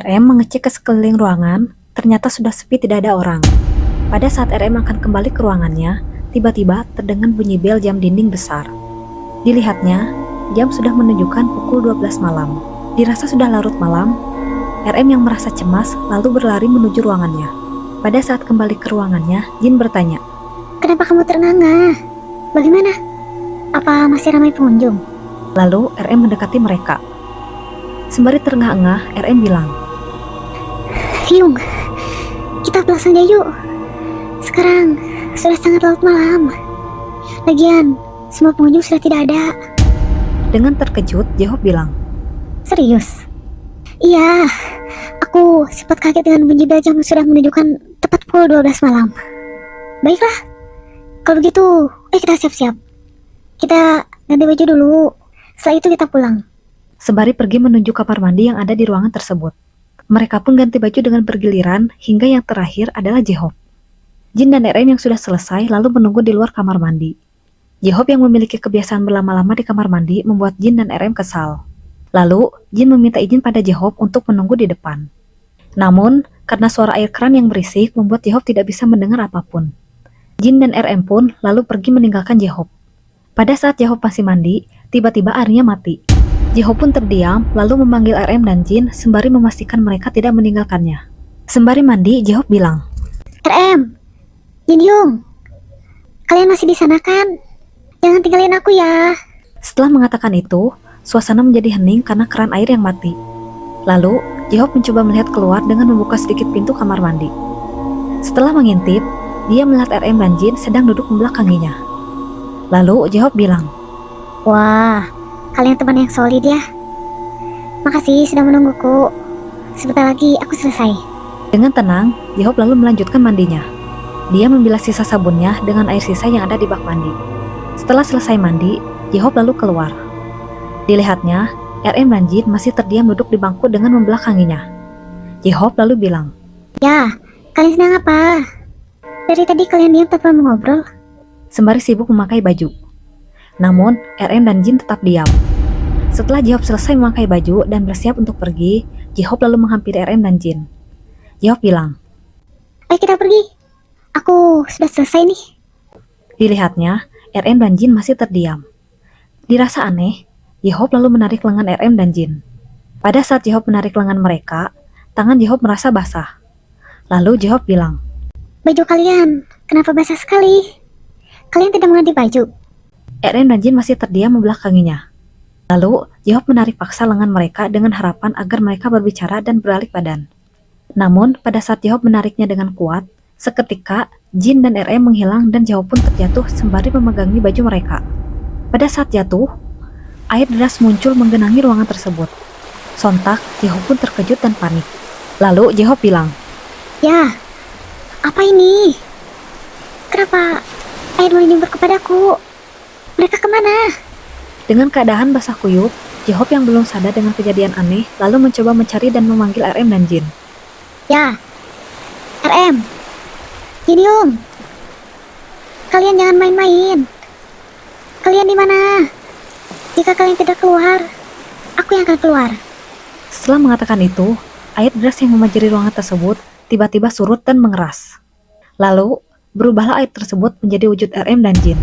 RM mengecek ke sekeliling ruangan, ternyata sudah sepi, tidak ada orang. Pada saat RM akan kembali ke ruangannya, tiba-tiba terdengar bunyi bel jam dinding besar. Dilihatnya, jam sudah menunjukkan pukul 12 malam. Dirasa sudah larut malam, RM yang merasa cemas lalu berlari menuju ruangannya. Pada saat kembali ke ruangannya, Jin bertanya, "Kenapa kamu terengah-engah? Bagaimana? Apa masih ramai pengunjung?" Lalu RM mendekati mereka. Sembari terengah-engah, RM bilang, "Hyung, kita pulang saja yuk. Sekarang sudah sangat larut malam. Lagian, semua pengunjung sudah tidak ada." Dengan terkejut, Jehop bilang, "Serius?" "Iya, aku sempat kaget dengan bunyi bel jam sudah menunjukkan tepat pukul 12 malam. Baiklah, kalau begitu, ayo kita siap-siap. Kita ganti baju dulu, setelah itu kita pulang." Sembari pergi menuju kamar mandi yang ada di ruangan tersebut. Mereka pun ganti baju dengan bergiliran hingga yang terakhir adalah Jehop. Jin dan RM yang sudah selesai lalu menunggu di luar kamar mandi. Jehop yang memiliki kebiasaan berlama-lama di kamar mandi membuat Jin dan RM kesal. Lalu, Jin meminta izin pada Jehop untuk menunggu di depan. Namun, karena suara air keran yang berisik membuat Jehop tidak bisa mendengar apapun. Jin dan RM pun lalu pergi meninggalkan Jehop. Pada saat Jehop masih mandi, tiba-tiba airnya mati. Jehop pun terdiam lalu memanggil RM dan Jin sembari memastikan mereka tidak meninggalkannya. Sembari mandi, Jehop bilang, "RM, Jin Hyung, kalian masih di sana kan? Jangan tinggalin aku ya." Setelah mengatakan itu, suasana menjadi hening karena keran air yang mati. Lalu, Jehop mencoba melihat keluar dengan membuka sedikit pintu kamar mandi. Setelah mengintip, dia melihat RM dan Jin sedang duduk membelakanginya. Lalu, Jehop bilang, "Wah, kalian teman yang solid ya. Makasih sudah menungguku. Sebentar lagi aku selesai." Dengan tenang, Jehop lalu melanjutkan mandinya. Dia membilas sisa sabunnya dengan air sisa yang ada di bak mandi. Setelah selesai mandi, Jehop lalu keluar. Dilihatnya, RM dan Jin masih terdiam duduk di bangku dengan membelakanginya. Jehop lalu bilang, "Ya, kalian sedang apa? Dari tadi kalian diam tanpa mengobrol." sembari sibuk memakai baju. Namun, RM dan Jin tetap diam. Setelah Jehop selesai memakai baju dan bersiap untuk pergi, Jehop lalu menghampiri RM dan Jin. Jehop bilang, "Ayo kita pergi. Aku sudah selesai nih." Dilihatnya, RM dan Jin masih terdiam. Dirasa aneh, Jehop lalu menarik lengan RM dan Jin. Pada saat Jehop menarik lengan mereka, tangan Jehop merasa basah. Lalu Jehop bilang, "Baju kalian, kenapa basah sekali? Kalian tidak mengganti baju?" RM dan Jin masih terdiam membelakanginya. Lalu, Jehop menarik paksa lengan mereka dengan harapan agar mereka berbicara dan berbalik badan. Namun, pada saat Jehop menariknya dengan kuat, seketika Jin dan RM menghilang dan Jehop pun terjatuh sembari memegangi baju mereka. Pada saat jatuh, air deras muncul menggenangi ruangan tersebut. Sontak, Jehop pun terkejut dan panik. Lalu, Jehop bilang, "Ya, apa ini? Kenapa air menyembur kepadaku? Mereka kemana?" Dengan keadaan basah kuyup, Jehop yang belum sadar dengan kejadian aneh lalu mencoba mencari dan memanggil RM dan Jin. "Ya, RM, Jin Hyung, kalian jangan main-main. Kalian di mana? Jika kalian tidak keluar, aku yang akan keluar." Setelah mengatakan itu, air deras yang membanjiri ruangan tersebut tiba-tiba surut dan mengeras. Lalu, berubahlah air tersebut menjadi wujud RM dan Jin.